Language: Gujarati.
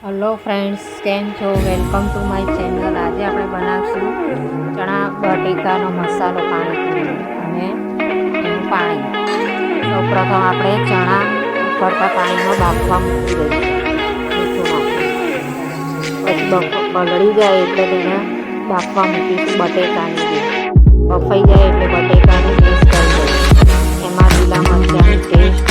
હેલો ફ્રેન્ડ્સ, કેમ છો? Welcome to my channel. આજે આપણે બનાવીશું ચણા બટેકાનો મસાલો પાણીપુરી અને એનું પાણી. સૌપ્રથમ આપણે ચણા ઉકળતા પાણીમાં બાફવા મૂકી દઈશું મીઠું નાખી. પછી બગડી જાય એટલે તેને બાફવા મૂકીશું બટેકાની. બફાઈ જાય એટલે બટેકાને મિક્સ કરી દઈશું. એમાં લીલા મરચાંની પેસ્ટ,